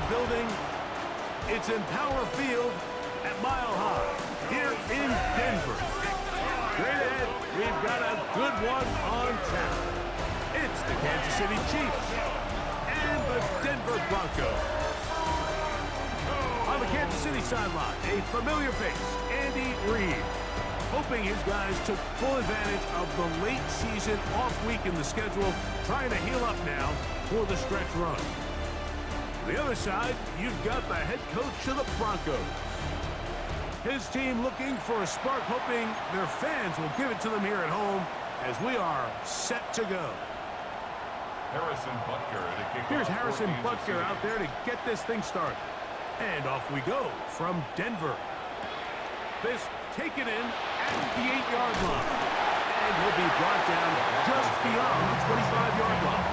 building. It's in Power Field at Mile High here in Denver. Straight ahead, we've got a good one on tap. It's the Kansas City Chiefs and the Denver Broncos. On the Kansas City sideline, a familiar face, Andy Reid, hoping his guys took full advantage of the late season off week in the schedule, trying to heal up now for the stretch run. The other side, you've got the head coach of the Broncos. His team looking for a spark, hoping their fans will give it to them here at home as we are set to go. Here's Harrison Butker out there to get this thing started. And off we go from Denver. This taken in at the 8-yard line. And he'll be brought down just beyond the 25-yard line.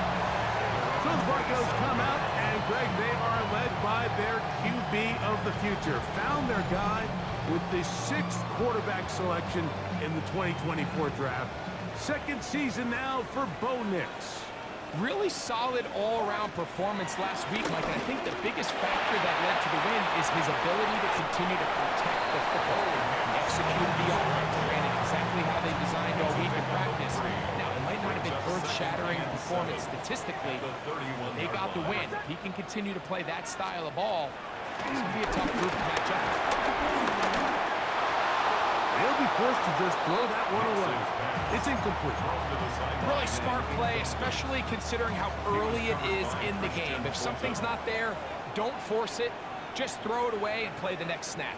So the Broncos come out, and Greg, they are led by their QB of the future. Found their guy with the 6th quarterback selection in the 2024 draft. Second season now for Bo Nix. Really solid all-around performance last week, Mike. And I think the biggest factor that led to the win is his ability to continue to protect the football. He executed the offense, ran it exactly how they designed all week in practice. Now, it might not have been earth-shattering performance statistically, but they got the win. If he can continue to play that style of ball, it's going to be a tough group to match up with. They'll be forced to just throw that one away. It's incomplete. Really smart play, especially considering how early it is in the game. If something's not there, don't force it. Just throw it away and play the next snap.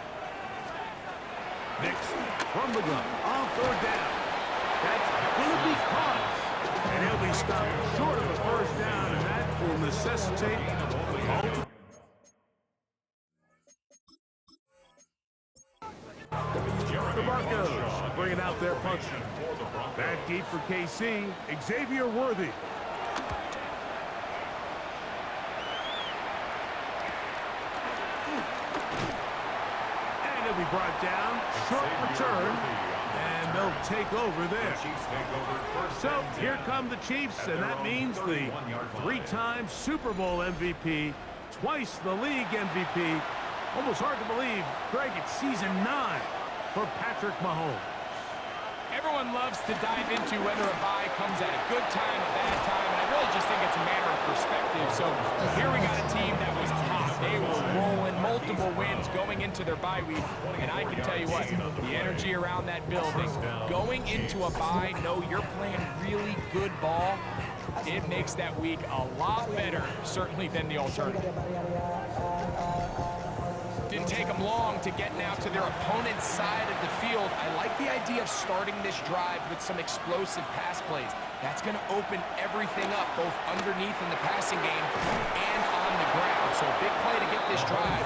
Nix from the gun on 3rd down. That's going to be caught. And he'll be stopped short of a first down, and that will necessitate a call. The Broncos bringing out their punch. Back deep for KC, Xavier Worthy. And he'll be brought down. Short return. And they'll take over there. So here come the Chiefs, and that means the 3-time Super Bowl MVP, twice the league MVP. Almost hard to believe, Greg, it's season 9 for Patrick Mahomes. Everyone loves to dive into whether a bye comes at a good time, a bad time, and I really just think it's a matter of perspective. So here we got a team that was hot. They were rolling, multiple wins going into their bye week, and I can tell you what, the energy around that building, going into a bye, know you're playing really good ball, it makes that week a lot better, certainly, than the alternative. Didn't take them long to get now to their opponent's side of the field. I like the idea of starting this drive with some explosive pass plays. That's going to open everything up, both underneath in the passing game and on the ground. So a big play to get this drive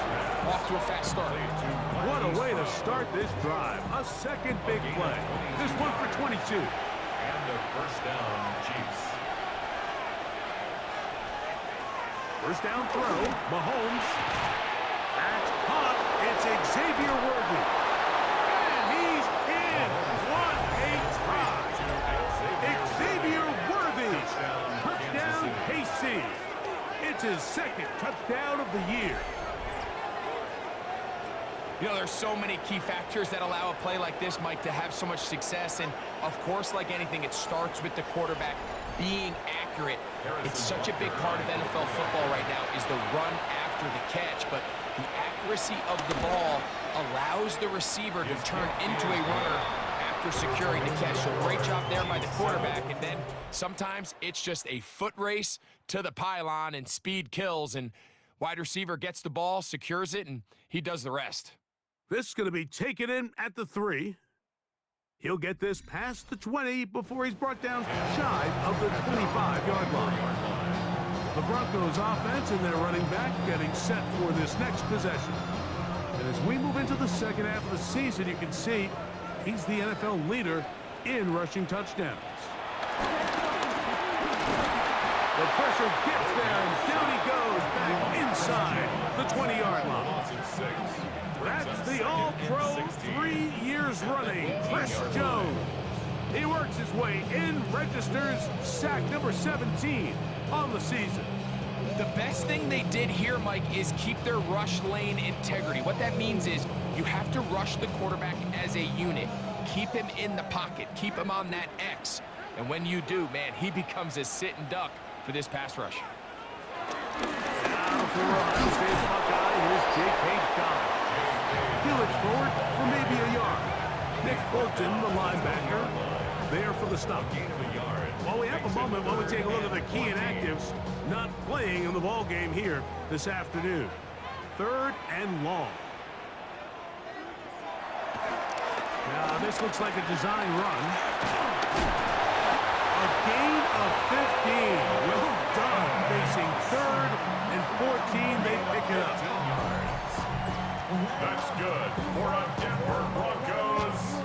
off to a fast start. What a way to start this drive. A second big play. This one for 22. And a first down, Chiefs. First down throw, Mahomes. That's caught. It's Xavier Worthy. And he's in. What a try. Xavier Worthy. Touchdown, KC. It's his 2nd touchdown of the year. You know, there's so many key factors that allow a play like this, Mike, to have so much success. And, of course, like anything, it starts with the quarterback being accurate. It's such a big part of NFL football right now is the run after the catch. But the accuracy of the ball allows the receiver to turn into a runner after securing the catch. So great job there by the quarterback. And then sometimes it's just a foot race to the pylon and speed kills. And wide receiver gets the ball, secures it, and he does the rest. This is going to be taken in at the 3. He'll get this past the 20 before he's brought down shy of the 25-yard line. The Broncos offense and their running back getting set for this next possession. And as we move into the second half of the season, you can see he's the NFL leader in rushing touchdowns. The pressure gets there, and down he goes back inside the 20-yard line. That's the All-Pro 3 years running, Chris Jones. He works his way in, registers sack number 17 on the season. The best thing they did here, Mike, is keep their rush lane integrity. What that means is you have to rush the quarterback as a unit. Keep him in the pocket. Keep him on that X. And when you do, man, he becomes a sitting duck for this pass rush. Now for Ohio State Buckeye, here's J.K. Dobbins. He looks forward for maybe a yard. Nick Bolton, the linebacker, there for the stop. Well, we have a moment while we take a look at the key inactives not playing in the ball game here this afternoon. 3rd and long. Now, this looks like a design run. A gain of 15. Well done. Facing 3rd and 14, they pick it up. That's good for a Denver Broncos.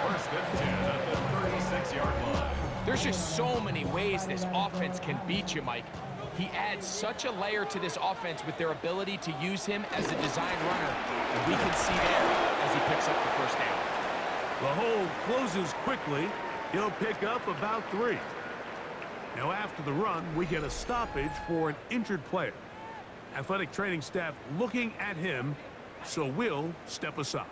1st and 10 at the 36-yard line. There's just so many ways this offense can beat you, Mike. He adds such a layer to this offense with their ability to use him as a design runner. And we can see there as he picks up the 1st down. The hole closes quickly. He'll pick up about 3. Now after the run, we get a stoppage for an injured player. Athletic training staff looking at him, so we'll step aside.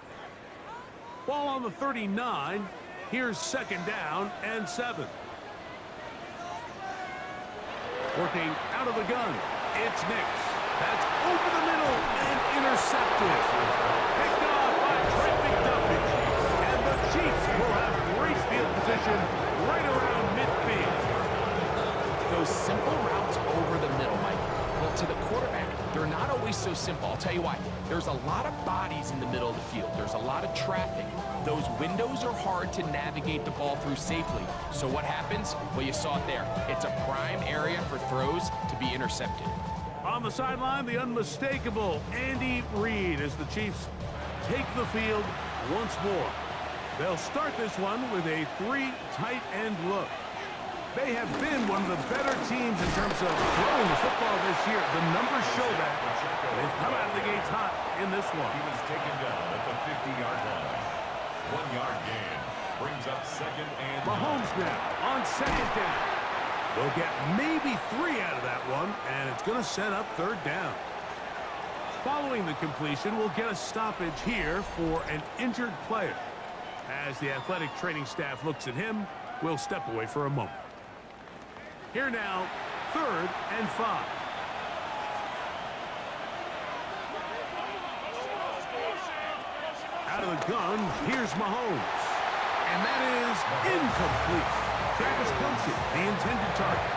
Ball on the 39. Here's 2nd down and 7. Working out of the gun, it's Nix. That's over the middle and intercepted. Picked off by Trent McDuffie. And the Chiefs will have great field position right around midfield. Those simple routes over the middle, Mike. Well, to the quarterback, they're not always so simple. I'll tell you why. There's a lot of bodies in the middle of the field. There's a lot of traffic. Those windows are hard to navigate the ball through safely. So what happens? Well, you saw it there. It's a prime area for throws to be intercepted. On the sideline, the unmistakable Andy Reid as the Chiefs take the field once more. They'll start this one with a 3 tight end look. They have been one of the better teams in terms of throwing the football this year. The numbers show that. They've come out of the gates hot in this one. He was taken down at the 50-yard line. 1-yard gain brings up 2nd and 9. Mahomes now on 2nd down. They'll get maybe 3 out of that one, and it's going to set up 3rd down. Following the completion, we'll get a stoppage here for an injured player. As the athletic training staff looks at him, we'll step away for a moment. Here now, 3rd and 5. Out of the gun, here's Mahomes. And that is incomplete. Travis Kelce, the intended target.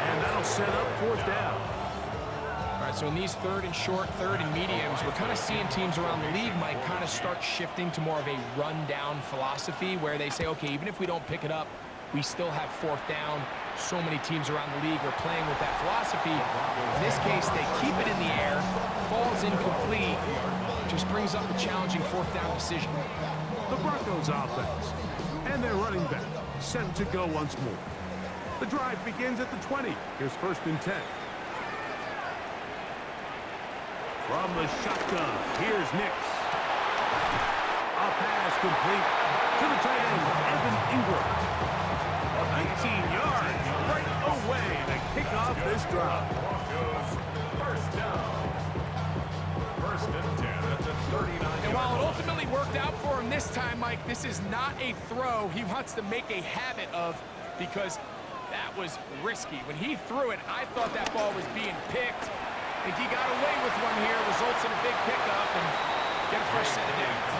And that'll set up 4th down. All right, so in these 3rd and short, 3rd and mediums, we're kind of seeing teams around the league, Mike, kind of start shifting to more of a run-down philosophy where they say, okay, even if we don't pick it up, we still have 4th down. So many teams around the league are playing with that philosophy. In this case, they keep it in the air, falls incomplete, just brings up a challenging 4th down decision. The Broncos offense and their running back set to go once more. The drive begins at the 20. Here's 1st and 10. From the shotgun, here's Nix. A pass complete to the tight end, Evan Ingram. 19 yards right away to kick off this drive. Broncos 1st down. 1st and 10 at the 39. And while it ultimately worked out for him this time, Mike, this is not a throw he wants to make a habit of because that was risky. When he threw it, I thought that ball was being picked. I think he got away with one here, results in a big pickup and get a fresh set of downs.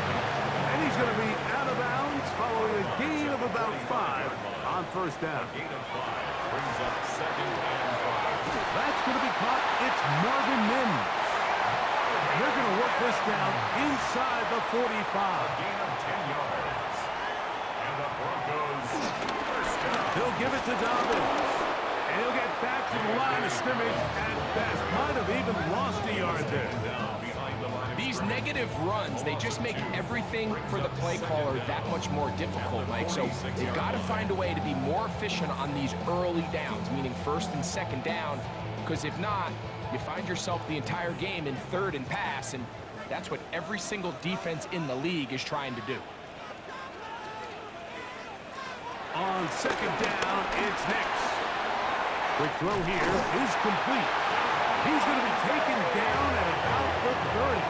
And he's going to be out of bounds following a gain of about 5 on 1st down. Gain of 5 brings up 2nd and 5. That's going to be caught. It's Marvin Mims. And they're going to work this down inside the 45. Gain of 10 yards. And the Broncos 1st down. He'll give it to Dobbins. And he'll get back to the line of scrimmage at best. Might have even lost a yard there. Down behind the line of These negative runs, they just make everything for the play caller that much more difficult, Mike. So they've got to find a way to be more efficient on these early downs, meaning 1st and 2nd down, because if not, you find yourself the entire game in 3rd and pass, and that's what every single defense in the league is trying to do. On 2nd down, it's Nix. Quick throw here is complete. He's going to be taken down at about the 30.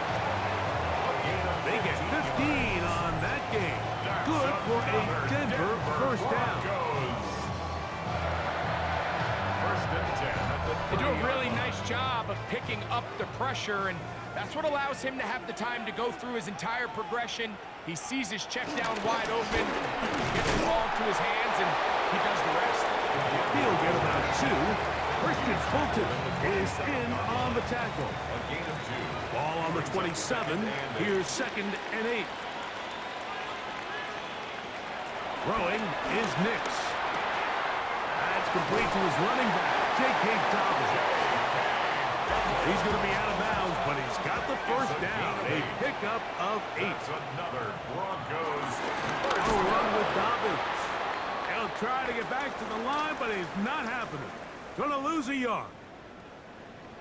They get 15 on that game. Good for a Denver first down. They do a really nice job of picking up the pressure, and that's what allows him to have the time to go through his entire progression. He sees his check down wide open, gets the ball into his hands, and he does the rest. He'll get about 2. Christian Fulton is in on the tackle. Ball on the 27. Here's 2nd and 8. Throwing is Nix. That's complete to his running back, J.K. Dobbins. He's going to be out of bounds, but he's got the first down. A pickup of 8. Another Broncos. A run with Dobbins. He'll try to get back to the line, but it's not happening. Going to lose a yard.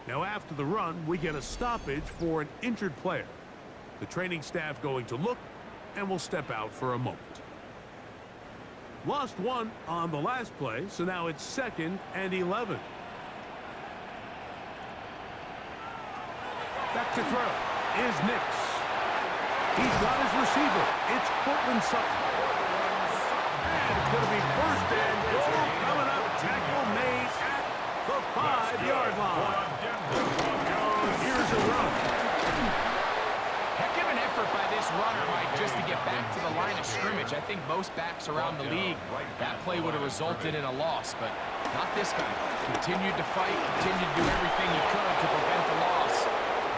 Now after the run, we get a stoppage for an injured player. The training staff going to look, and will step out for a moment. Lost 1 on the last play, so now it's 2nd and 11. Back to throw is Nix. He's got his receiver. It's Cortland Sutton. And it's going to be 1st and goal coming up. Tackle made at the 5-yard line. Here's a run. Heck of an effort by this runner, Mike, just to get back to the line of scrimmage. I think most backs around the league, that play would have resulted in a loss, but not this guy. Continued to fight, continued to do everything he could to prevent the loss,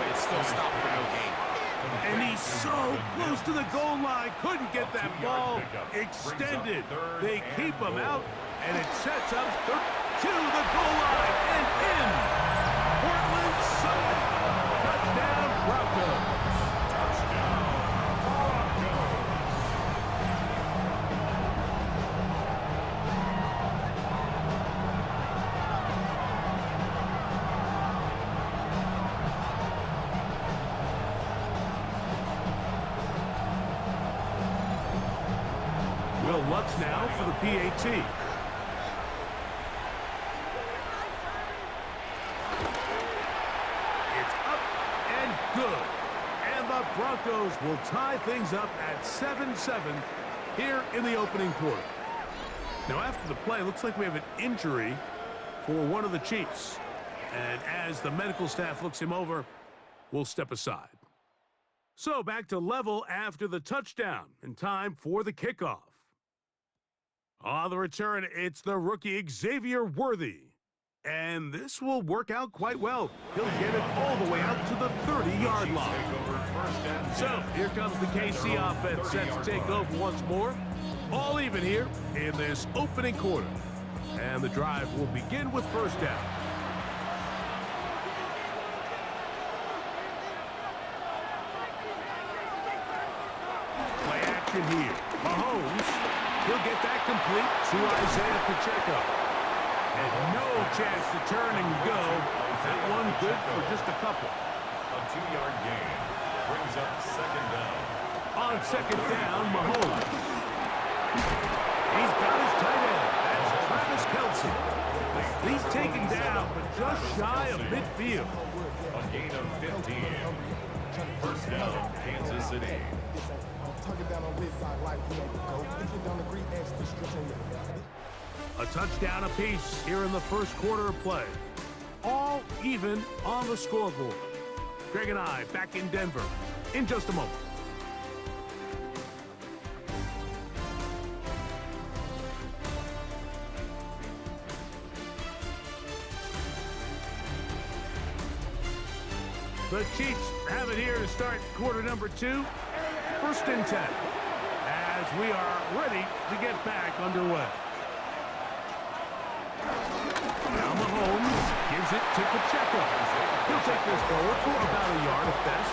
but it still stopped for no gain. And he's so close to the goal line. Couldn't get that ball extended. They keep him out, and it sets up to the goal line and in. Cortland Sutton. Touchdown, Broncos. Will Lutz now for the PAT. It's up and good. And the Broncos will tie things up at 7-7 here in the opening quarter. Now after the play, looks like we have an injury for one of the Chiefs. And as the medical staff looks him over, we'll step aside. So back to level after the touchdown, and time for the kickoff. On the return, it's the rookie Xavier Worthy. And this will work out quite well. He'll get it all the way out to the 30-yard line. So here comes the KC offense set to take over once more. All even here in this opening quarter. And the drive will begin with 1st down. Play action here. Mahomes. He'll get that complete to Isaiah Pacheco. And no chance to turn and go. That one good for just a couple. A 2-yard gain brings up 2nd down. On 2nd down, Mahomes. He's got his tight end. That's Travis Kelce. He's taken down, but just shy of midfield. A gain of 15. 1st down, Kansas City. A touchdown apiece here in the 1st quarter of play. All even on the scoreboard. Greg and I back in Denver in just a moment. The Chiefs have it here to start quarter number 2. 1st and 10. As we are ready to get back underway. Now Mahomes gives it to Pacheco. He'll take this forward for about a yard at best.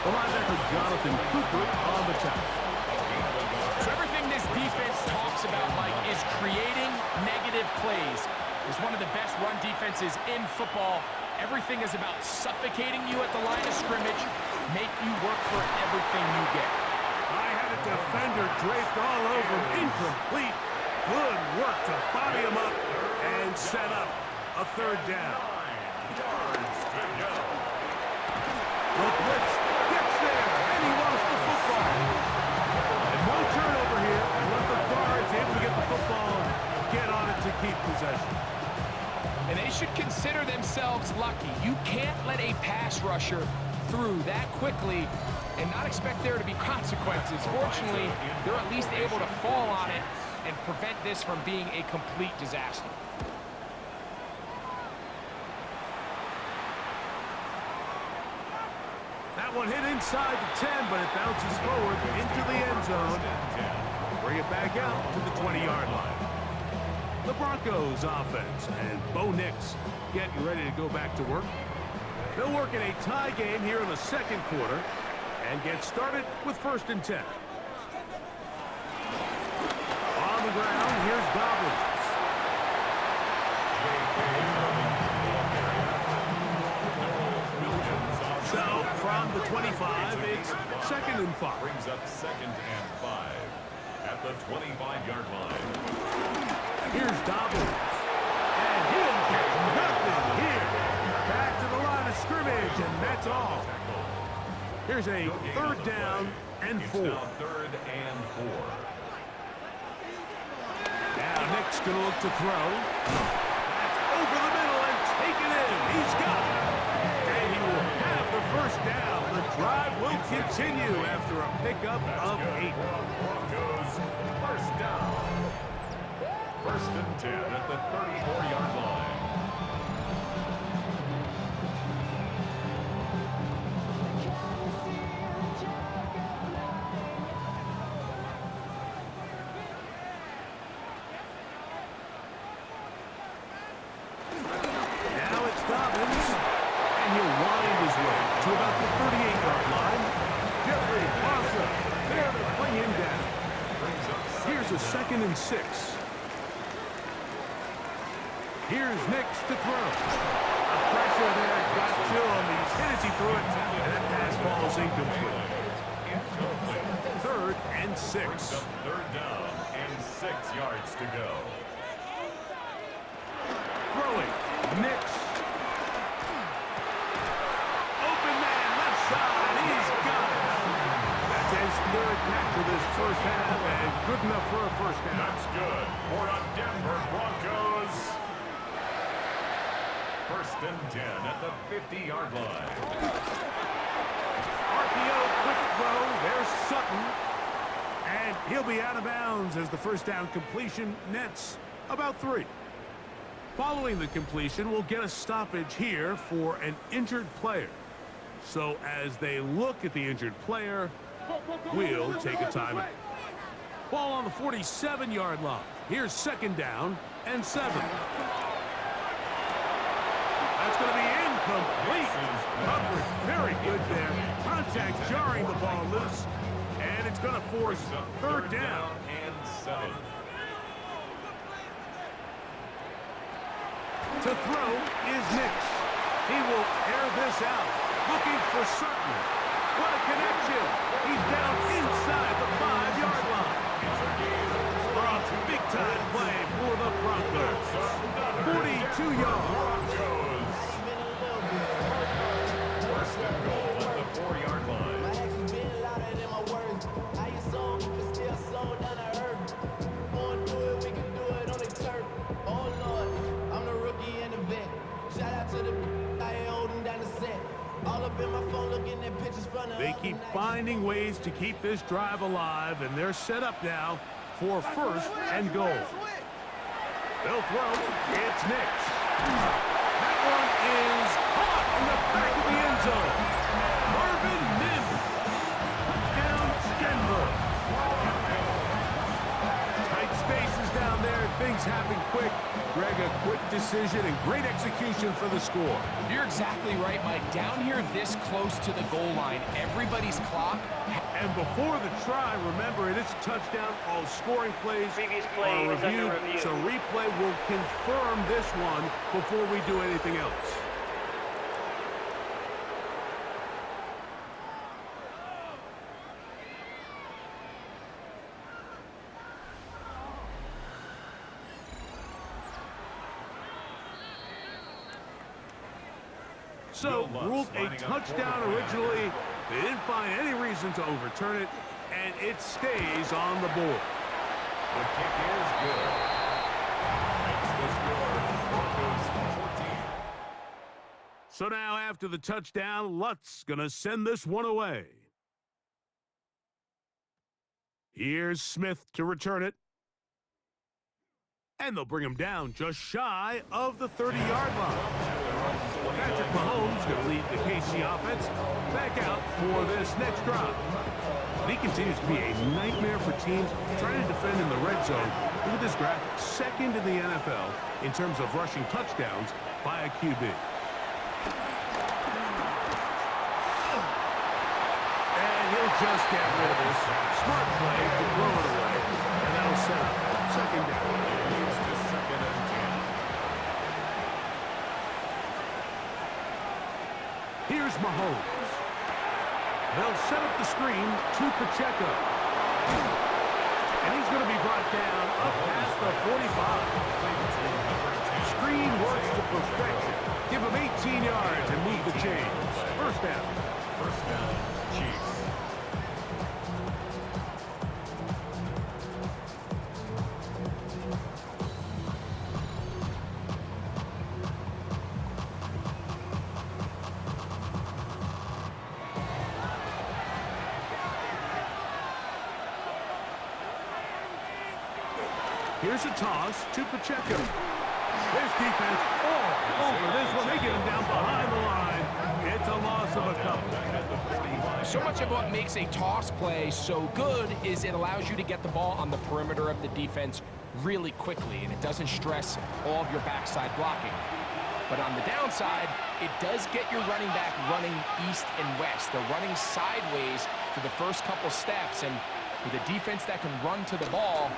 The linebacker Jonathan Cooper on the tackle. So everything this defense talks about, Mike, is creating negative plays. It's one of the best run defenses in football. Everything is about suffocating you at the line of scrimmage, make you work for everything you get. I had a defender draped all over him. Incomplete. Good work to body him up and set up. A third down. 9 yards to go. The blitz gets there, and he lost the football. And no turnover here. Let the guards able to get the football and get on it to keep possession. And they should consider themselves lucky. You can't let a pass rusher through that quickly and not expect there to be consequences. Fortunately, they're at least able to fall on it and prevent this from being a complete disaster. That one hit inside the 10, but it bounces forward into the end zone. Bring it back out to the 20-yard line. The Broncos offense and Bo Nix getting ready to go back to work. They'll work in a tie game here in the second quarter and get started with 1st and 10. On the ground, here's Dobbins. So from the 25, it's 2nd and 5. Brings up 2nd and 5 at the 25-yard line. Here's Dobbins. And he'll get nothing here. Back to the line of scrimmage, and that's all. Here's a 3rd down and 4. It's now 3rd and 4. Now Nick's going to look to throw. That's over the middle and taken in. He's got it. And he will have the 1st down. The drive will continue after a pickup of 8. Broncos 1st down. 1st and 10 at the 34-yard line. Now it's Dobbins, and he'll wind his way to about the 38-yard line. Jeffrey Bossa there to bring him down. Here's a 2nd and 6. Here's Nix to throw. The pressure there got to him. He's hit as he threw it, and that pass falls incomplete. 3rd and 6. 3rd down and 6 yards to go. Throwing. Nix. Open man, left side. He's got it. That's his 3rd catch of this 1st half, and good enough for a 1st down. That's good for a Denver Broncos. 1st and 10 at the 50-yard line. RPO, quick throw. There's Sutton. And he'll be out of bounds as the 1st down completion nets about 3. Following the completion, we'll get a stoppage here for an injured player. So as they look at the injured player, we'll take a timeout. Ball on the 47-yard line. Here's 2nd down and 7. That's going to be incomplete. Coverage very good there. Contact jarring the ball loose. And it's going to force 3rd down and 7. To throw is Nix. He will air this out. Looking for Sutton. What a connection. He's down inside the 5-yard line. A big-time play for the Broncos. 42 yards. First and goal at the 4-yard line. They keep finding ways to keep this drive alive, and they're set up now for 1st and goal. They'll throw. It's Nix. That one is caught in the back of the end zone. Marvin Mims. Touchdown, Denver. Tight spaces down there. Things happen quick. Greg, a quick decision and great execution for the score. You're exactly right, Mike. Down here this close to the goal line, everybody's clock. And before the try, remember, it is a touchdown. All scoring plays Previous play are is under reviewed, review. so replay will confirm this one before we do anything else. So, ruled a touchdown originally. They didn't find any reason to overturn it, and it stays on the board. The kick is good. Makes the score Broncos 14. So now after the touchdown, Lutz's going to send this one away. Here's Smith to return it. And they'll bring him down just shy of the 30-yard line. Patrick Mahomes going to lead the KC offense back out for this next drive. But he continues to be a nightmare for teams trying to defend in the red zone. Look at this graphic, second in the NFL in terms of rushing touchdowns by a QB. And he'll just get rid of this. Smart play to throw it away. And that'll set up second down. Leads to second and 10. Here's Mahomes. They'll set up the screen to Pacheco. And he's going to be brought down up past the 45. Screen works to perfection. Give him 18 yards and move the chains. First down. First down, Chiefs. Here's a toss to Pacheco. This defense all over this one. They get him down behind the line. It's a loss of a couple. So much of what makes a toss play so good is it allows you to get the ball on the perimeter of the defense really quickly, and it doesn't stress all of your backside blocking. But on the downside, it does get your running back running east and west. They're running sideways for the first couple steps, and with a defense that can run to the ball,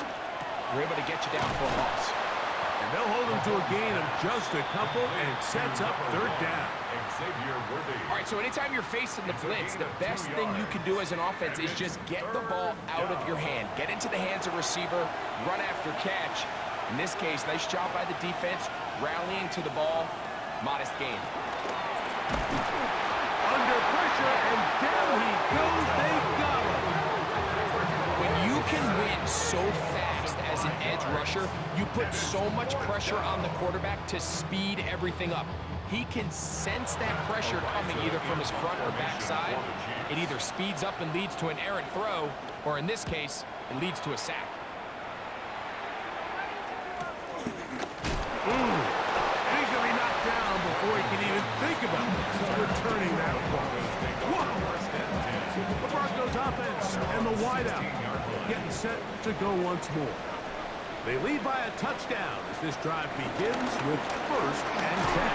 we're able to get you down for a loss. And they'll hold him to a gain of just a couple and sets up third down. All right, so anytime you're facing the blitz, the best thing you can do as an offense is just get the ball out of your hand. Get into the hands of receiver, run after catch. In this case, nice job by the defense, rallying to the ball. Modest gain. Under pressure, and down he goes. They got him. When you can win so fast as an edge rusher, you put so much pressure on the quarterback to speed everything up. He can sense that pressure coming either from his front or backside. It either speeds up and leads to an errant throw, or in this case, it leads to a sack. And he's going to be knocked down before he can even think about returning that ball. The Broncos offense and the wideout getting set to go once more. They lead by a touchdown as this drive begins with first and 10.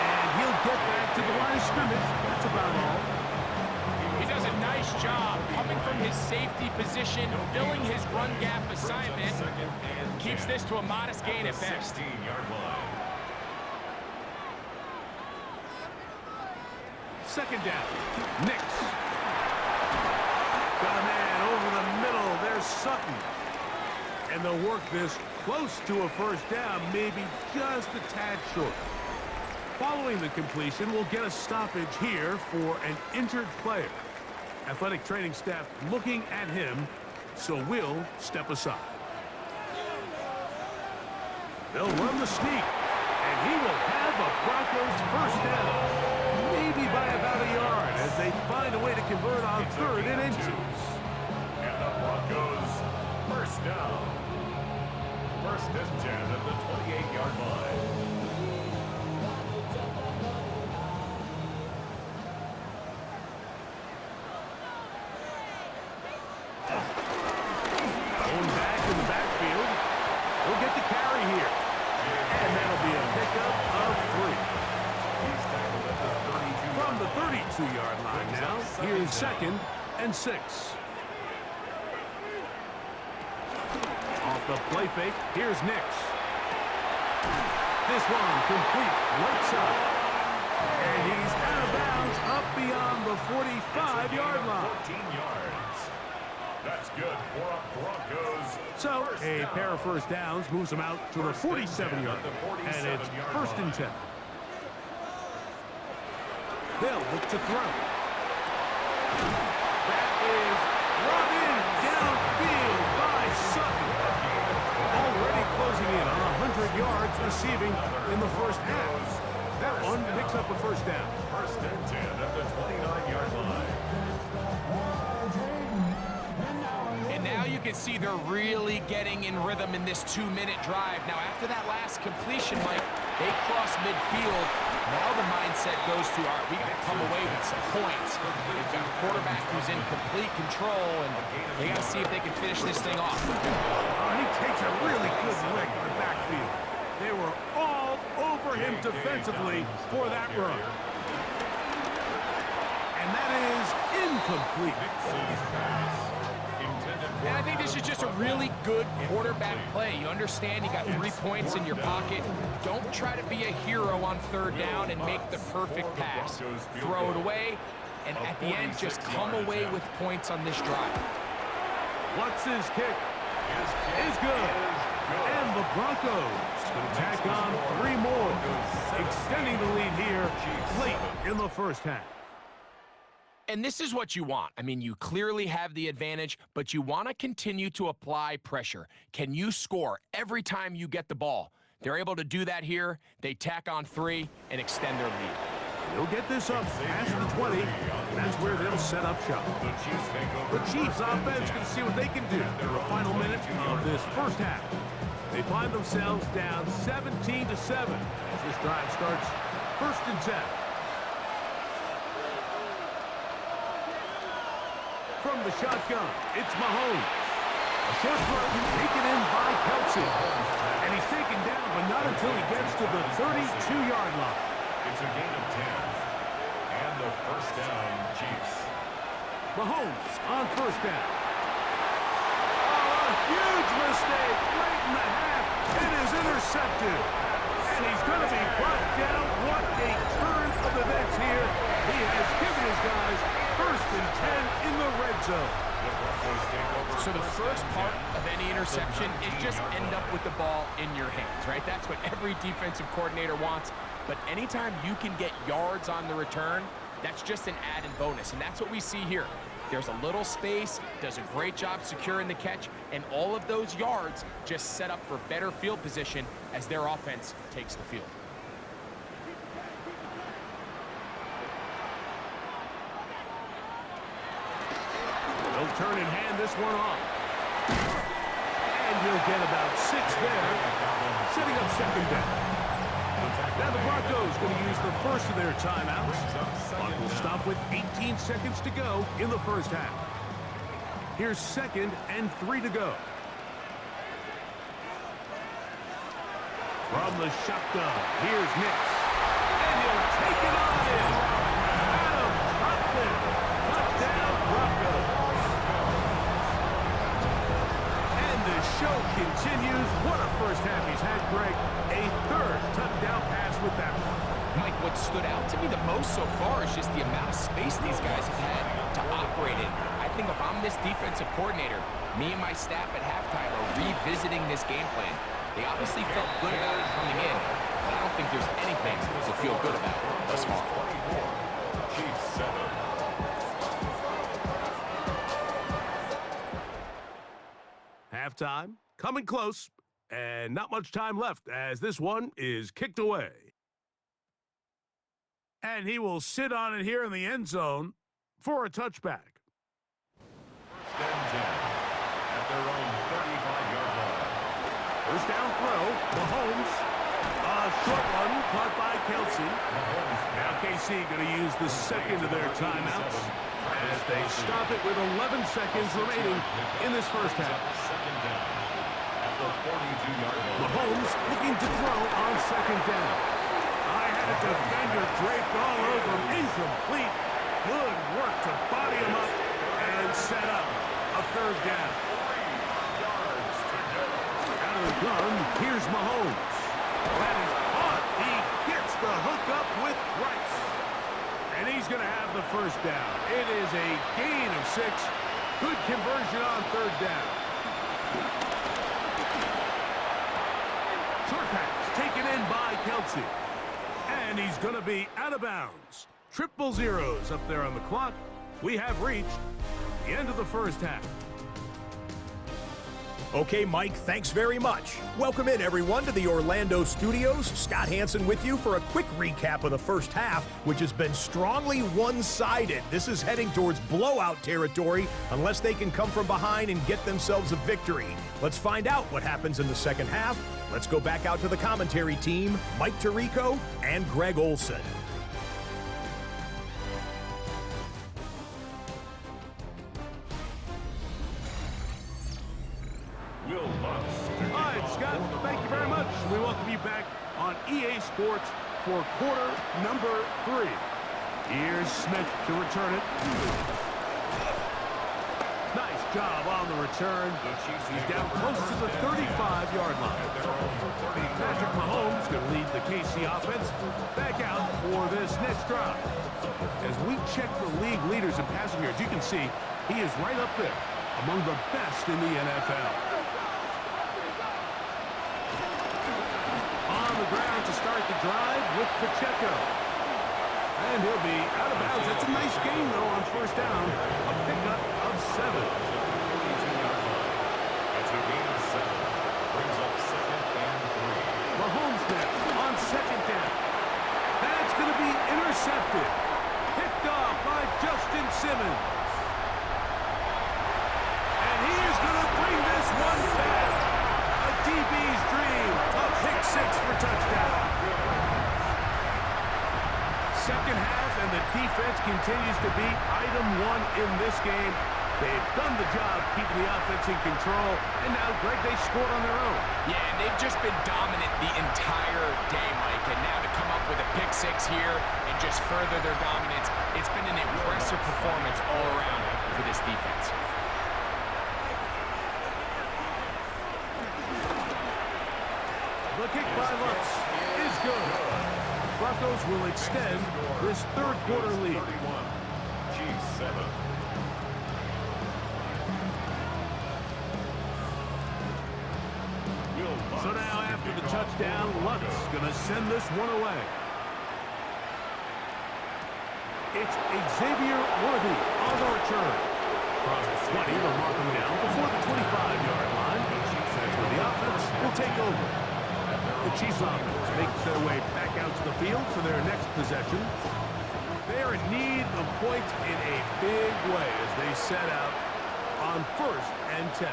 And he'll get back to the line of scrimmage. That's about all. He does a nice job coming from his safety position, filling his run gap assignment. Keeps this to a modest gain at best. Second down. Nix. Got a man over the middle. There's Sutton. And they'll work this close to a first down, maybe just a tad short. Following the completion, we'll get a stoppage here for an injured player. Athletic training staff looking at him, so we'll step aside. They'll run the sneak, and he will have a Broncos first down. Maybe by about a yard as they find a way to convert on third and inches. And the Broncos first down. First and 10 at the 28-yard line. Going back in the backfield. He'll get the carry here. And that'll be a pickup of 3. From the 32-yard line now, here's second and 6. Off the play fake, here's Nix. This one complete right side. And he's out of bounds up beyond the 45-yard line. 14 yards. That's good for a Broncos. So, a pair of first downs moves him out to the 47-yard line. And it's first and 10. They'll look to throw. That is run in downfield by Sutton. Already closing in on 100 yards receiving in the first half. That one picks up a first down. First and 10 at the 29-yard line. And now you can see they're really getting in rhythm in this 2-minute drive. Now, after that last completion, Mike, they cross midfield. Now the mindset goes to, all right, we got to come away with some points. They've got a quarterback who's in complete control, and they got to see if they can finish this thing off. He takes a really good lick in the backfield. They were all over him defensively for that run. And that is incomplete. And I think this is just a really good quarterback play. You understand you got 3 points in your pocket. Don't try to be a hero on third down and make the perfect pass. Throw it away, and at the end, just come away with points on this drive. Watson's kick is good. And the Broncos going to tack on 3 more, extending the lead here late in the first half. And this is what you want. I mean, you clearly have the advantage, but you want to continue to apply pressure. Can you score every time you get the ball? They're able to do that here. They tack on 3 and extend their lead. They'll get this up past the 20, and that's where they'll set up shop. The Chiefs offense can see what they can do in the final minute of this first half. They find themselves down 17-7 as this drive starts first and 10. From the shotgun, it's Mahomes. A short throw taken in by Kelsey. And he's taken down, but not until he gets to the 32-yard line. It's a gain of 10. And the first down, Chiefs. Mahomes on first down. Oh, a huge mistake late in the half. It is intercepted. And he's going to be brought down. What a turn of events here. He has given his guys first and 10 in the red zone. So the first part of any interception is just end up with the ball in your hands, right? That's what every defensive coordinator wants. But anytime you can get yards on the return, that's just an added bonus. And that's what we see here. There's a little space, does a great job securing the catch, and all of those yards just set up for better field position as their offense takes the field. They'll turn and hand this one off. And he'll get about 6 there, setting up second down. Now the Broncos going to use the first of their timeouts. Clock will stop with 18 seconds to go in the first half. Here's 2nd and 3 to go. From the shotgun, here's Nix. And he'll take it on in. Adam Troutman. Touchdown, Broncos. And the show continues. What a first half he's had, Greg. A 3rd touchdown pass with that one. Mike, what stood out to me the most so far is just the amount of space these guys have had to operate in. I think if I'm this defensive coordinator, me and my staff at halftime are revisiting this game plan. They obviously felt good about it coming in, but I don't think there's anything to feel good about thus far. Chiefs 7. Halftime, coming close, and not much time left as this one is kicked away. And he will sit on it here in the end zone for a touchback. First and 10 at their own 35-yard line. First down throw, Mahomes. A short one caught by Kelsey. Now KC going to use the second of their timeouts as they stop it with 11 seconds remaining in this first half. Second down at the 42-yard line. Mahomes looking to throw on second down. I had a defender draped all over him. Incomplete. Good work to body him up and set up a third down. Out of the gun, here's Mahomes. That is caught. He gets the hook up with Rice. And he's going to have the first down. It is a gain of 6. Good conversion on third down. Short pass taken in by Kelsey. And he's going to be out of bounds Triple zeros up there on the clock. We have reached the end of the first half. Okay, Mike, thanks very much. Welcome in, everyone, to the Orlando studios. Scott Hansen with you for a quick recap of the first half, which has been strongly one-sided. This is heading towards blowout territory unless they can come from behind and get themselves a victory. Let's find out what happens in the second half. Let's go back out to the commentary team, Mike Tirico and Greg Olson. All right, Scott, thank you very much. We welcome you back on EA Sports for quarter number 3. Here's Smith to return it. Nice job on the return. He's down close to the 35-yard line. Patrick Mahomes going to lead the KC offense back out for this next drive. As we check the league leaders in passing yards, you can see he is right up there among the best in the NFL. Ground to start the drive with Pacheco. And he'll be out of bounds. That's a nice gain, though, on first down. A pickup of 7. That's a gain of 7. Brings up 2nd and 3. Mahomes now on 2nd down. That's going to be intercepted. Picked off by Justin Simmons. And he is going to bring this one back. A DB's dream. A pick 6 for touchdown. Second half, and the defense continues to be item 1 in this game. They've done the job keeping the offense in control, and now, Greg, they scored on their own. Yeah, and they've just been dominant the entire day, Mike. And now to come up with a pick 6 here and just further their dominance, it's been an impressive performance all around for this defense. The kick by Lutz is good. Broncos will extend this third quarter lead. G7. So now after the touchdown, Lutz going to send this one away. It's Xavier Worthy on the return. Across the 20, they'll mark him down before the 25-yard line. That's where the offense will take over. The Chiefs offense makes their way back out to the field for their next possession. They are in need of points in a big way as they set out on 1st and 10.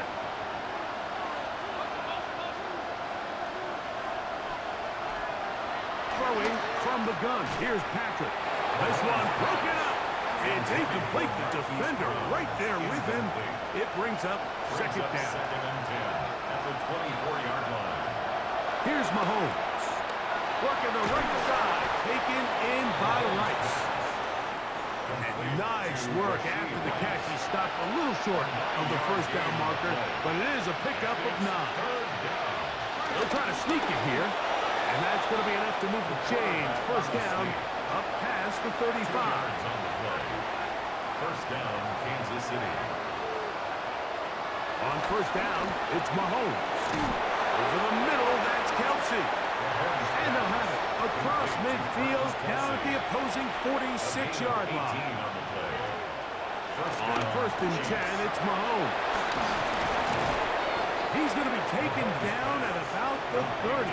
Throwing from the gun. Here's Patrick. This one broken up. It's incomplete. The defender right there with him. It brings up 2nd down. 2nd and 10 at the 24-yard line. Here's Mahomes. Working the right side. Taken in by Rice. And nice work after the catch. He stopped a little short of the first down marker, but it is a pickup of 9. They'll try to sneak it here, and that's going to be enough to move the chains. First down, up past the 35. First down, Kansas City. On first down, it's Mahomes. Over the middle, that's Kelsey. And they'll have it across midfield, down at the opposing 46-yard line. On 1st and 10, it's Mahomes. He's going to be taken down at about the 30.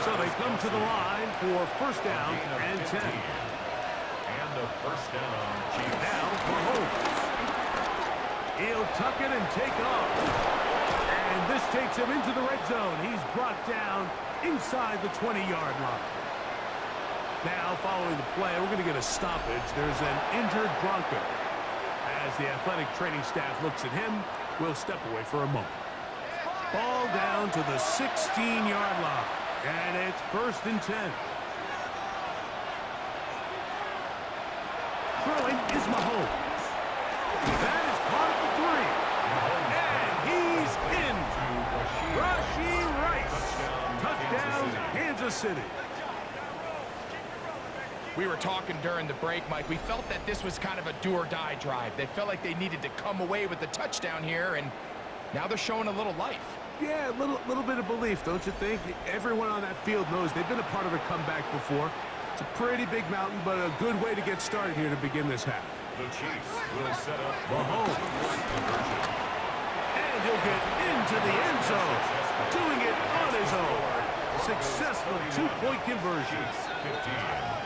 So they come to the line for first down and 10. And a first down, Chiefs. Now, Mahomes. He'll tuck it and take off. And this takes him into the red zone. He's brought down inside the 20-yard line. Now, following the play, we're going to get a stoppage. There's an injured Bronco. As the athletic training staff looks at him, we'll step away for a moment. Ball down to the 16-yard line. And it's 1st and 10. Throwing is Mahomes. That is caught at the 3. And he's in. Rashee Rice. Touchdown, Kansas City. We were talking during the break, Mike. We felt that this was kind of a do-or-die drive. They felt like they needed to come away with the touchdown here, and now they're showing a little life. Yeah, a little bit of belief, don't you think? Everyone on that field knows they've been a part of a comeback before. It's a pretty big mountain, but a good way to get started here to begin this half. The Chiefs will set up Mahomes. And he'll get into the end zone, doing it on his own. Successful two-point conversion. 15.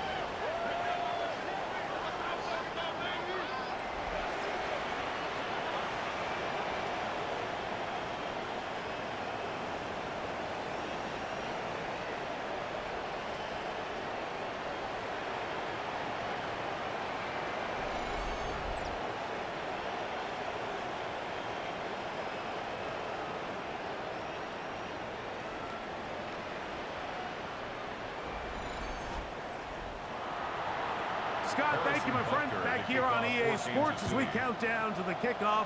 Scott, thank you, my friend. Back here on EA Sports as we count down to the kickoff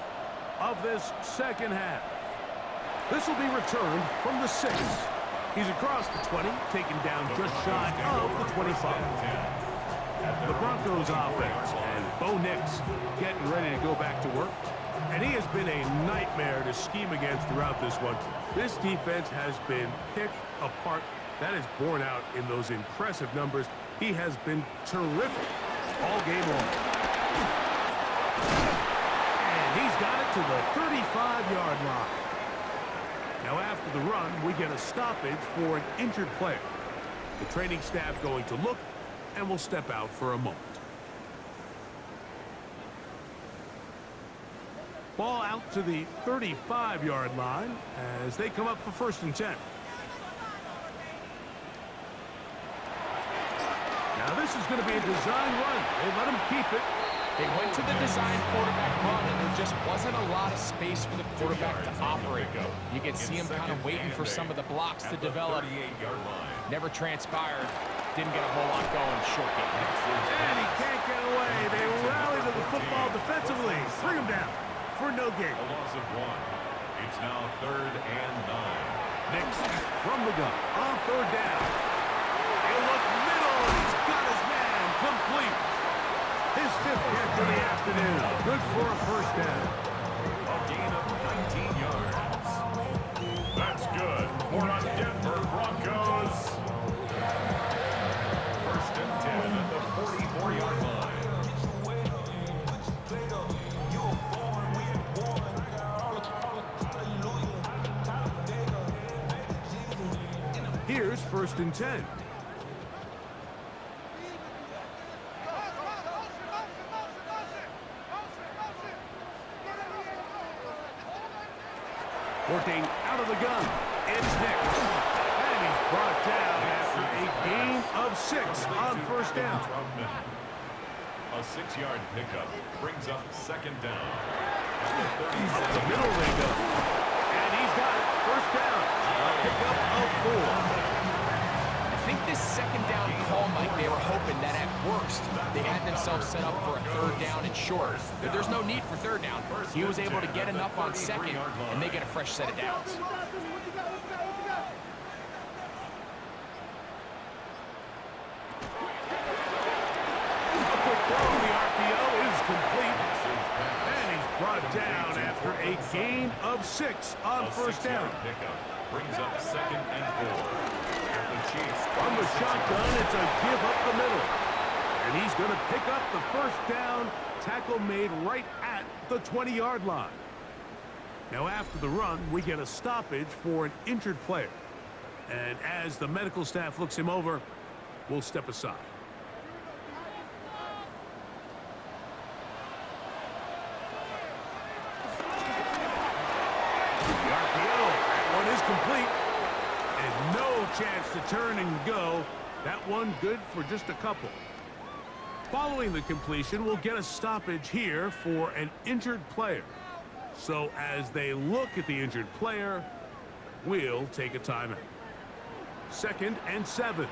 of this second half. This will be returned from the 6. He's across the 20, taken down just shy of the 25. The Broncos offense and Bo Nix getting ready to go back to work. And he has been a nightmare to scheme against throughout this one. This defense has been picked apart. That is borne out in those impressive numbers. He has been terrific all game long. And he's got it to the 35-yard line. Now after the run, we get a stoppage for an injured player. The training staff going to look and will step out for a moment. Ball out to the 35-yard line as they come up for 1st and 10. Now this is going to be a design run. They let him keep it. They went to the design quarterback run, and there just wasn't a lot of space for the quarterback to operate. You can see him kind of waiting for some of the blocks to develop. Never transpired. Didn't get a whole lot going. Short game. And he can't get away. They rally to the football defensively. Bring him down for no gain. A loss of 1. It's now 3rd and 9. Nix from the gun on 3rd down. He'll look middle, and he's got his man complete. His 5th catch of the afternoon. Good for a 1st down. A gain of 19 yards. That's good for a Denver Broncos. 1st and 10 at the 44-yard line. Here's 1st and 10. Working out of the gun. It's Nix. And he's brought down after a gain of 6 on 1st down. A 6-yard pickup brings up 2nd down. Up the middle they go. And he's got it. 1st down. A pickup of 4. I think this 2nd down call, Mike, they were hoping that at worst they had themselves set up for a 3rd down and short. But there's no need for 3rd down. He was able to get enough on 2nd, and they get a fresh set of downs. A quick throw. The RPO is complete. And he's brought down after a gain of 6 on 1st down. Pickup brings up 2nd and 4. From the shotgun, it's a give up the middle. And he's going to pick up the 1st down. Tackle made right at the 20-yard line. Now after the run, we get a stoppage for an injured player. And as the medical staff looks him over, we'll step aside. The RPO, that one is complete. And no chance to turn and go. That one good for just a couple. Following the completion, we'll get a stoppage here for an injured player. So as they look at the injured player, we'll take a timeout. 2nd and 7.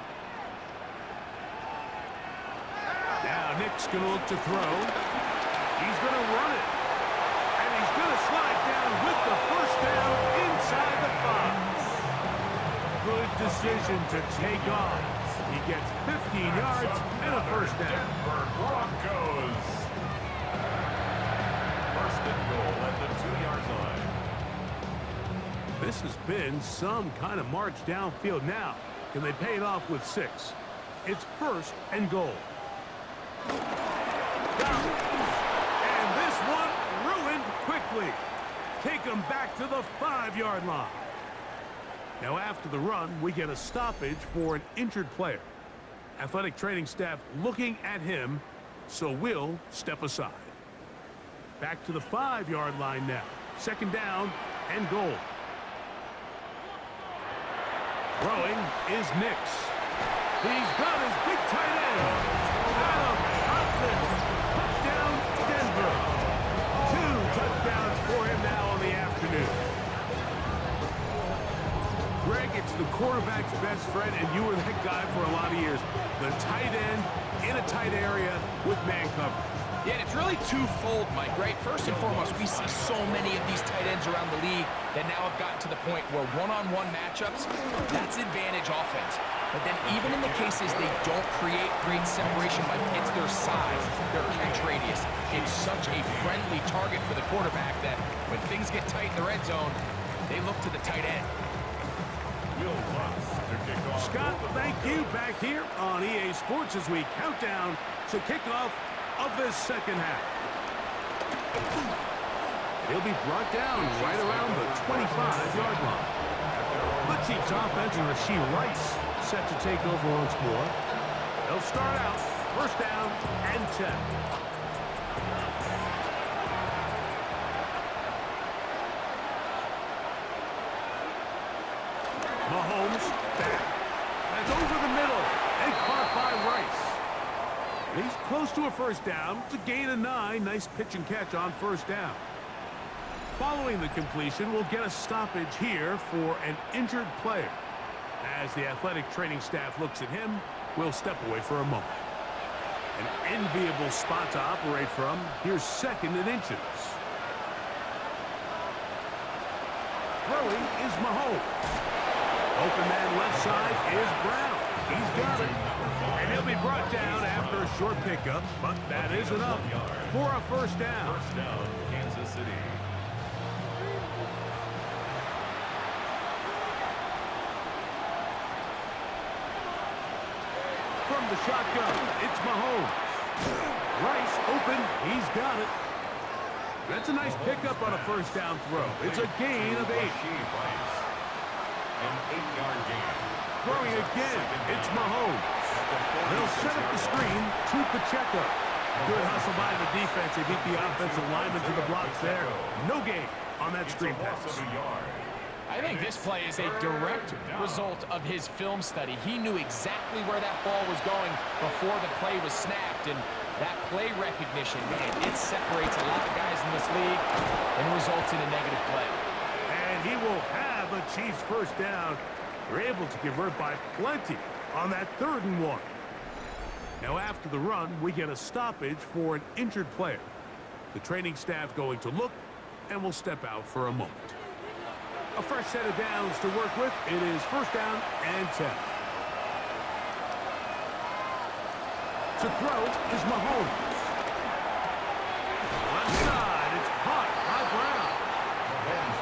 Now Nick's going to look to throw. He's going to run it. And he's going to slide down with the 1st down inside the 5. Good decision to take off. He gets 15 yards and a 1st down. Denver Broncos. 1st and goal at the 2-yard line. This has been some kind of march downfield now. Can they pay it off with 6? It's 1st and goal. Down. And this one ruined quickly. Take them back to the 5-yard line. Now after the run, we get a stoppage for an injured player. Athletic training staff looking at him, so we'll step aside. Back to the 5-yard line now. 2nd down and goal. Throwing is Nix. He's got his big tight end. Adam Outlet. Touchdown, Denver. 2 touchdowns for him now on the afternoon. Greg, it's the quarterback's best friend, and you were that guy for a lot of years. The tight end in a tight area with man coverage. Yeah, and it's really twofold, Mike, right? First and foremost, we see so many of these tight ends around the league that now have gotten to the point where one-on-one matchups, that's advantage offense. But then even in the cases they don't create great separation, Mike, it's their size, their catch radius. It's such a friendly target for the quarterback that when things get tight in the red zone, they look to the tight end. Scott, thank you. Back here on EA Sports as we count down to kickoff of this 2nd half. He'll be brought down right around the 25-yard line. The Chiefs offense and Rashee Rice set to take over once more. They'll start out 1st down and 10. Mahomes back. That's over the middle and caught by Rice. He's close to a 1st down. It's a gain of 9. Nice pitch and catch on 1st down. Following the completion, we'll get a stoppage here for an injured player. As the athletic training staff looks at him, we'll step away for a moment. An enviable spot to operate from. Here's 2nd and inches. Throwing is Mahomes. Open man left side is Brown. He's got it. And he'll be brought down after a short pickup, but that is enough for a 1st down. 1st down, Kansas City. From the shotgun, it's Mahomes. Rice open. He's got it. That's a nice pickup on a 1st down throw. It's a gain of 8. An 8-yard gain. Throwing again, it's Mahomes. They'll set up the screen to Pacheco. Good hustle by the defense. They beat the offensive lineman to the blocks there. No gain on that screen pass. I think this play is a direct result of his film study. He knew exactly where that ball was going before the play was snapped, and that play recognition, man, it separates a lot of guys in this league and results in a negative play. And he will have a Chiefs 1st down. They're able to convert by plenty on that 3rd and 1. Now after the run, we get a stoppage for an injured player. The training staff going to look, and we'll step out for a moment. A fresh set of downs to work with. It is 1st down and 10. To throw is Mahomes. Left side, it's caught by Brown.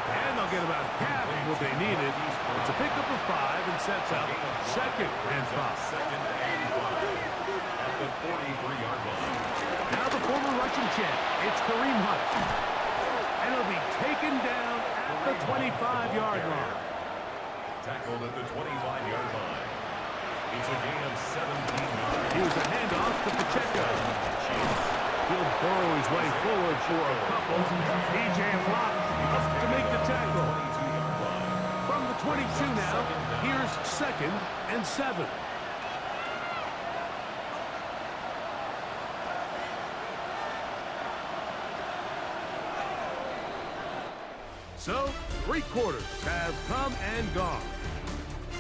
And they'll get about half of what they needed. It's a pickup of 5 and sets up 2nd and 5. 2nd and 5 at the 43-yard line. Now the former Russian champ, it's Kareem Hunt. And he'll be taken down at the 25-yard line. Tackled at the 25-yard line. It's a gain of 17 yards. Here's a handoff to Pacheco. He'll burrow his way forward for a couple. DJ Watt up to make the tackle. From the 22 now, here's 2nd and 7. So, 3 quarters have come and gone.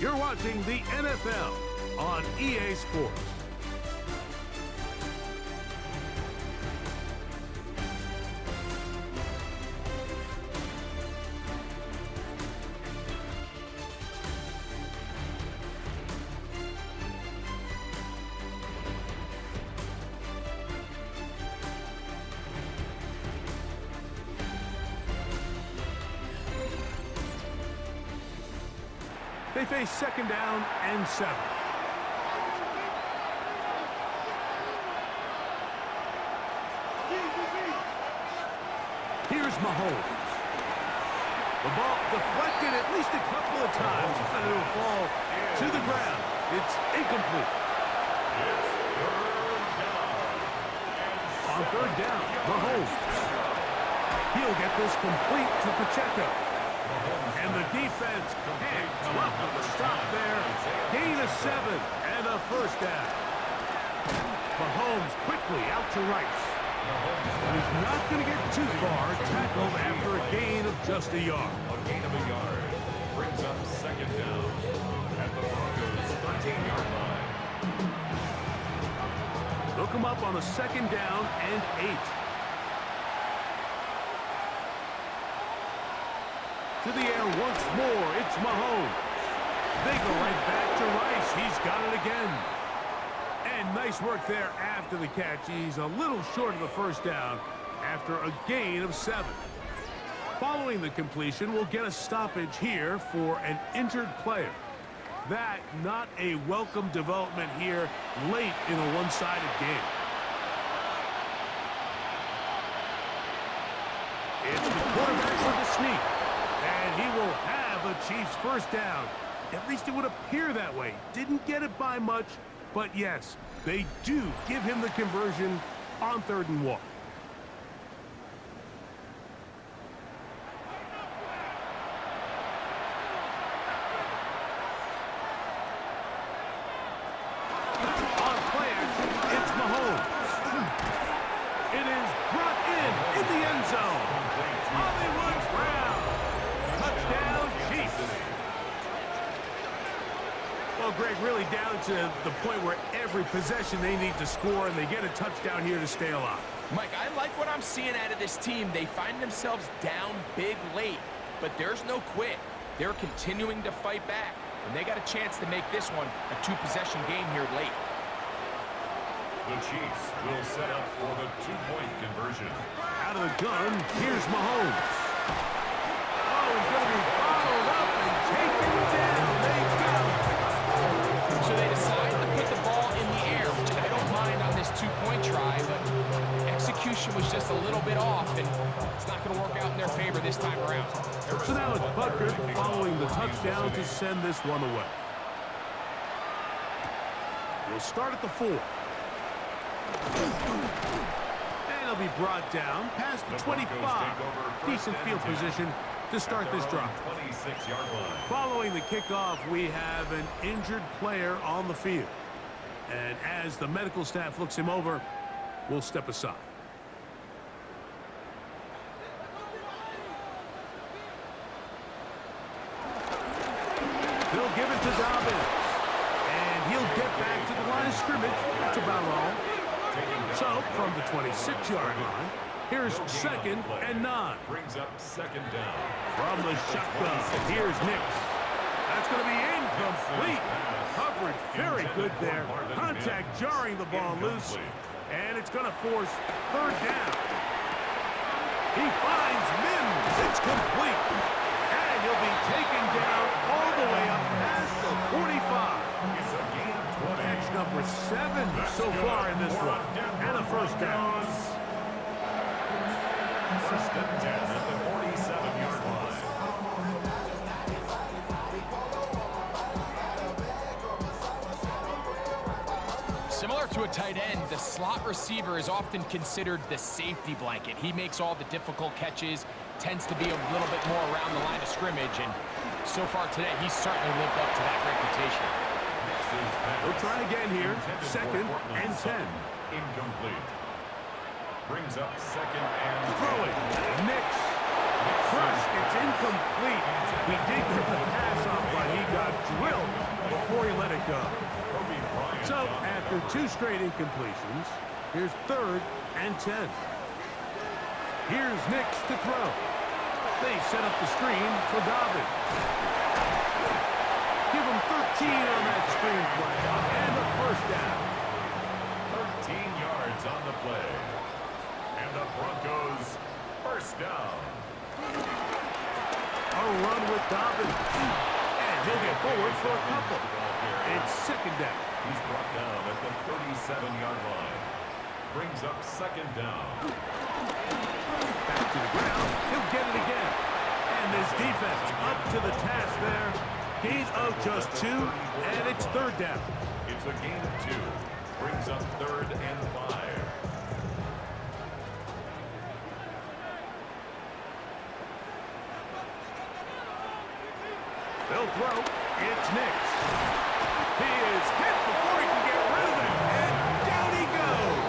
You're watching the NFL on EA Sports. They face 2nd down and 7. Here's Mahomes. The ball deflected at least a couple of times, and it'll fall to the ground. It's incomplete. On third down, Mahomes. He'll get this complete to Pacheco. And the defense can't come up with a stop there. Gain of 7 and a first down. Mahomes quickly out to Rice. And he's not going to get too far, tackled after a gain of just a yard. A gain of a yard brings up second down at the Broncos' 13-yard line. Look him up on a second down and 8. To the air once more, it's Mahomes. They go right back to Rice. He's got it again. And nice work there after the catch. He's a little short of the first down after a gain of 7. Following the completion, we'll get a stoppage here for an injured player. That not a welcome development here late in a one-sided game. It's the quarterback with the sneak. And he will have a Chiefs first down. At least it would appear that way. Didn't get it by much, but yes, they do give him the conversion on 3rd and 1. On play action, it's Mahomes. It is brought in the end zone. Hollywood Brown. Touchdown, Chiefs. Well, Greg, really down to the point where every possession they need to score, and they get a touchdown here to stay alive. Mike, I like what I'm seeing out of this team. They find themselves down big late, but there's no quit. They're continuing to fight back, and they got a chance to make this one a 2-possession game here late. The Chiefs will set up for the 2-point conversion. Out of the gun, here's Mahomes. Oh, he's going to be bottled up and taken down. They got him. So they decide to put the ball in the air, which I don't mind on this 2-point try, but execution was just a little bit off, and it's not going to work out in their favor this time around. So now it's Butker following the touchdown to send this one away. We'll start at the 4. And he'll be brought down past the 25. Decent field position to start this drive. 26-yard line. Following the kickoff, we have an injured player on the field. And as the medical staff looks him over, we'll step aside. They'll give it to Dobbins. And he'll get back to the line of scrimmage. That's about all. So, from the 26-yard line, here's 2nd and 9. Brings up second down. From the shotgun, here's Nix. That's going to be incomplete. Coverage very good there. Contact jarring the ball loose. And it's going to force 3rd down. He finds Mims. It's complete. And he'll be taken down all the way up past the 45. It's a gain of 20. Catch number 7 so far in this one. And a first down. First and 10 at the 47-yard line. Similar to a tight end, the slot receiver is often considered the safety blanket. He makes all the difficult catches, tends to be a little bit more around the line of scrimmage, and so far today, he's certainly lived up to that reputation. We'll try again here. 2nd and 10. Incomplete. Brings up 2nd and Throw it. Nix. Crushed. It's incomplete. He did get the pass off, but he got drilled before he let it go. So, after 2 straight incompletions, here's 3rd and 10. Here's Nix to throw. They set up the screen for Dobbins. Give him 13 on that screen play. And the first down. 13 yards on the play. And the Broncos first down. A run with Dobbins. And he'll get forward for a couple. It's 2nd down. He's brought down at the 37-yard line. brings up second down. Back to the ground. He'll get it again. And his defense up to the task there. Gain of just 2, and it's third down. It's a gain of 2. Brings up 3rd and 5. They'll throw. It's Nix. He is hit before he can get rid of it, and down he goes.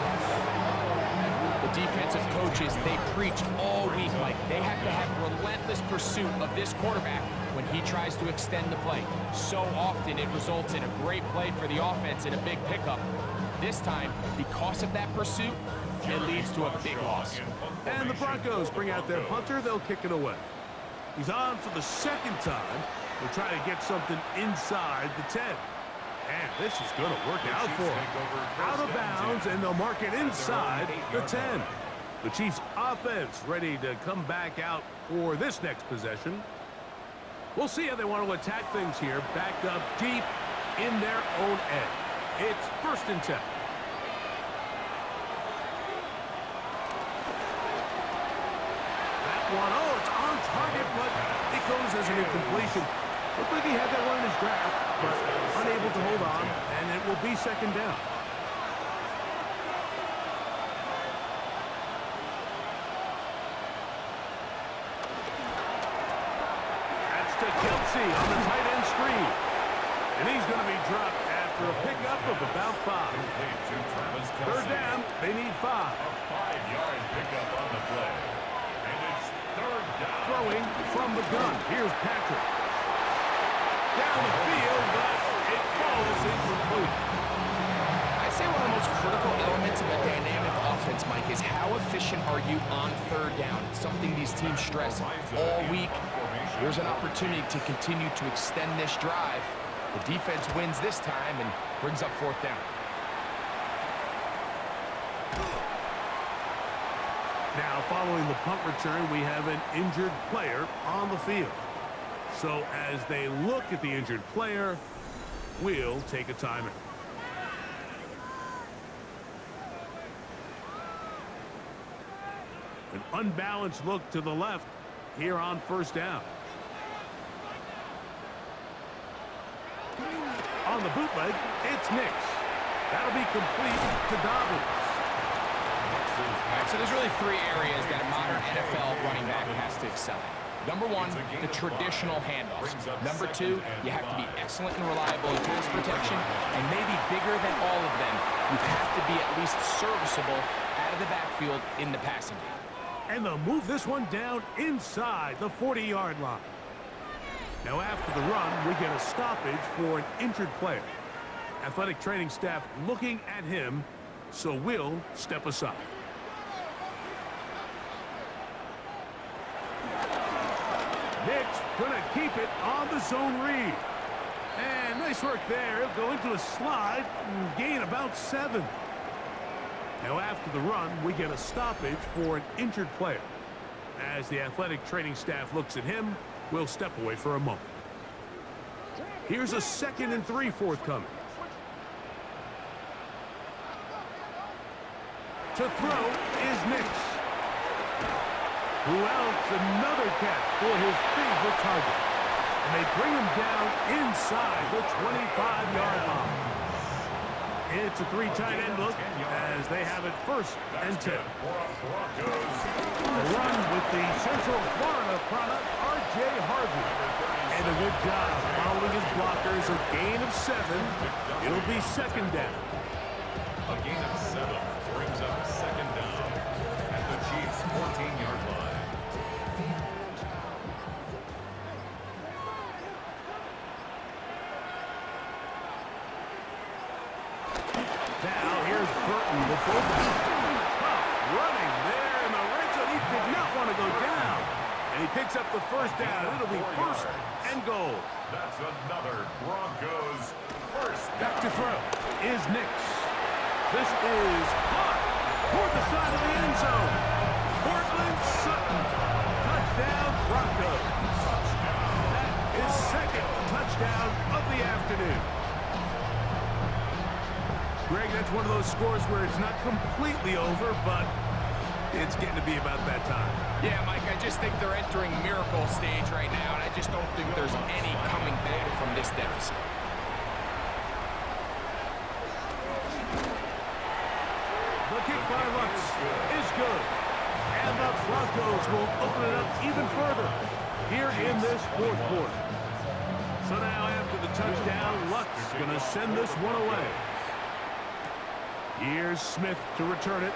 The defensive coaches, they preach all week, Mike. They have to have relentless pursuit of this quarterback when he tries to extend the play. So often it results in a great play for the offense and a big pickup. This time, because of that pursuit, it leads to a big loss. And the Broncos bring out their punter. They'll kick it away. He's on for the second time. We'll try to get something inside the 10. And this is going to work out for him. Out of bounds, and they'll mark it inside the 10. The Chiefs' offense ready to come back out for this next possession. We'll see how they want to attack things here. Backed up deep in their own end. It's 1st and 10. That one, oh, it's on target, but it goes as an incompletion. Looked like he had that one in his grasp, but unable to hold on, and it will be second down. That's to Kelsey on the tight end screen. And he's going to be dropped after a pickup of about 5. Third down, they need 5. A 5-yard pickup on the play. And it's 3rd down. Throwing from the gun. Here's Patrick. Down the field, but it falls incomplete. I'd say one of the most critical elements of a dynamic offense, Mike, is how efficient are you on 3rd down. It's something these teams stress all week. Here's an opportunity to continue to extend this drive. The defense wins this time and brings up 4th down. Now, following the punt return, we have an injured player on the field. So as they look at the injured player, we'll take a timeout. An unbalanced look to the left here on 1st down. On the bootleg, it's Nix. That'll be complete to Dobbins. All right, so there's really 3 areas that a modern NFL running back has to excel at. Number 1, the traditional handoffs. Number 2, you have to be excellent and reliable in pass protection, and maybe bigger than all of them, you have to be at least serviceable out of the backfield in the passing game. And they'll move this one down inside the 40-yard line. Now after the run, we get a stoppage for an injured player. Athletic training staff looking at him, so we'll step aside. Nick's going to keep it on the zone read. And nice work there. He'll go into a slide and gain about 7. Now after the run, we get a stoppage for an injured player. As the athletic training staff looks at him, we'll step away for a moment. Here's a 2nd and 3 forthcoming. To throw is Nix. Who else? Another catch for his favorite target. And they bring him down inside the 25-yard line. It's a 3 tight end look as they have it 1st and 10. A run with the Central Florida product, R.J. Harvey. And a good job following his blockers. A gain of 7. It'll be 2nd down. A gain of 7 brings up 2nd down at the Chiefs' 14-yard line. Now here's Burton, the fullback. Tough running there in the red zone. He did not want to go down. And he picks up the 1st down. It'll be 1st and goal. That's another Broncos 1st down. Back to throw is Nix. This is caught toward the side of the end zone. Portland Sutton. Touchdown Broncos. That is 2nd touchdown of the afternoon. Greg, that's one of those scores where it's not completely over, but it's getting to be about that time. Yeah, Mike, I just think they're entering miracle stage right now, and I just don't think there's any coming back from this deficit. The kick by Lux is good. And the Broncos will open it up even further here in this fourth quarter. So now after the touchdown, Lux going to send this one away. Here's Smith to return it.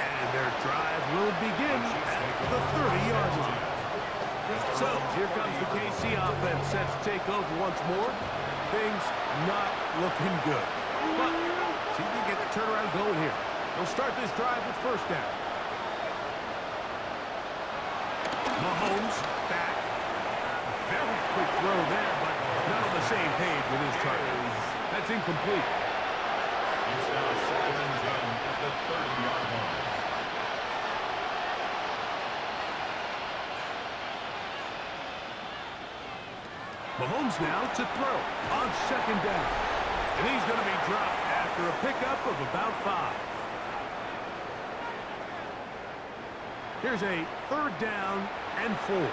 And their drive will begin at the 30-yard line. So here comes the KC offense set to take over once more. Things not looking good. But see if we get the turnaround going here. They'll start this drive with first down. Mahomes back. A very quick throw there, but not on the same page with his target. That's incomplete. It's now 2nd and 10 at the 30-yard line. Mahomes now to throw on second down. And he's going to be dropped after a pickup of about 5. Here's a 3rd down and 4. Now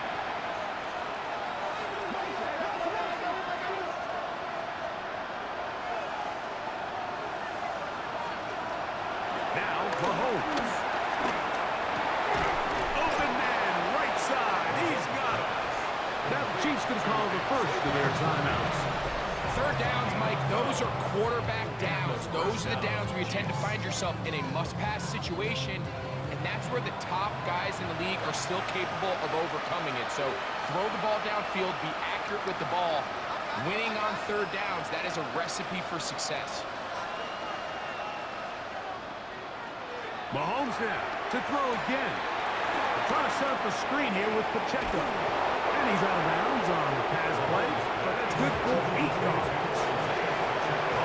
Mahomes. Open man, right side. He's got it. Now the Chiefs can call the first of their timeouts. 3rd downs, Mike, those are quarterback downs. Those are the downs where you tend to find yourself in a must-pass situation, and that's where the top guys in the league are still capable of overcoming it. So throw the ball downfield, be accurate with the ball. Winning on 3rd downs, that is a recipe for success. Mahomes now to throw again. They're trying to set up the screen here with Pacheco. And he's out of bounds on the pass play, but that's good for 8 yards.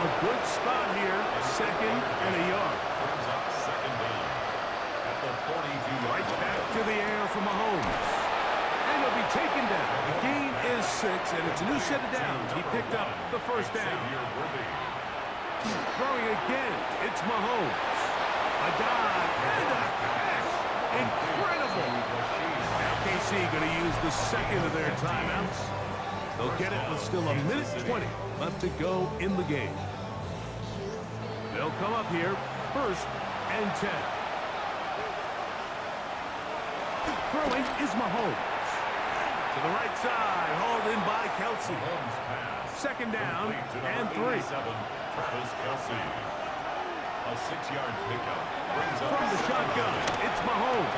A good spot here, 2nd and a yard. Brings up 2nd down at the 42-yard Right line. back to the air for Mahomes. And he'll be taken down. The gain is 6, and it's a new set of downs. He picked up the first down. Throwing again, it's Mahomes. A dive and a catch. Incredible. Now KC going to use the second of their timeouts. They'll get it with still a minute 20 left to go in the game. They'll come up here, 1st and 10. Throwing is Mahomes. To the right side, hauled in by Kelsey. 2nd down and 3. Travis Kelsey. A 6-yard pickup. From the shotgun, it's Mahomes.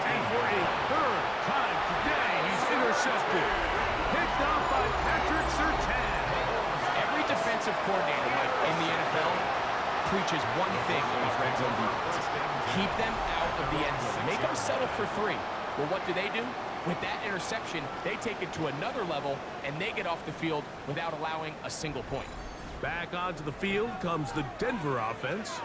And for a 3rd time today, he's intercepted. Picked off by Patrick Surtain. Every defensive coordinator, Mike, in the NFL preaches one thing about red zone defense. Keep them out of the end zone. Make them settle for 3. Well, what do? With that interception, they take it to another level, and they get off the field without allowing a single point. Back onto the field comes the Denver offense.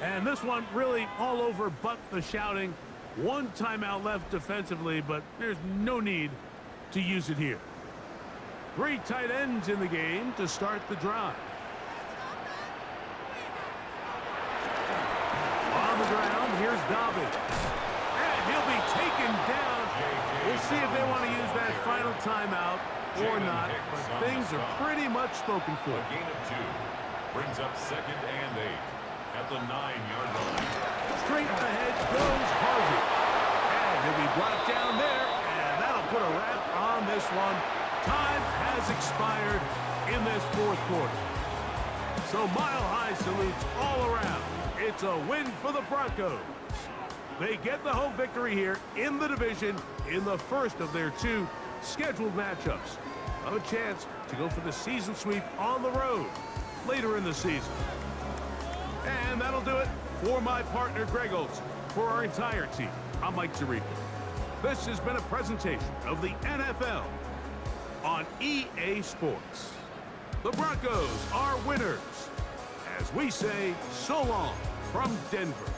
And this one really all over but the shouting. 1 timeout left defensively, but there's no need to use it here. 3 tight ends in the game to start the drive. On the ground, here's Dobbins. And he'll be taken down. We'll see if they want to use that final timeout or not, but things are pretty much spoken for. A gain of 2. Brings up 2nd and 8 at the 9-yard line. Straight ahead goes Harvey. And he'll be brought down there, and that'll put a wrap on this one. Time has expired in this 4th quarter. So mile-high salutes all around. It's a win for the Broncos. They get the home victory here in the division in the first of their 2 scheduled matchups. A chance to go for the season sweep on the road later in the season. And that'll do it for my partner Greg Olson. For our entire team, I'm Mike Tirico. This has been a presentation of the NFL on EA Sports. The Broncos are winners. As we say, so long from Denver.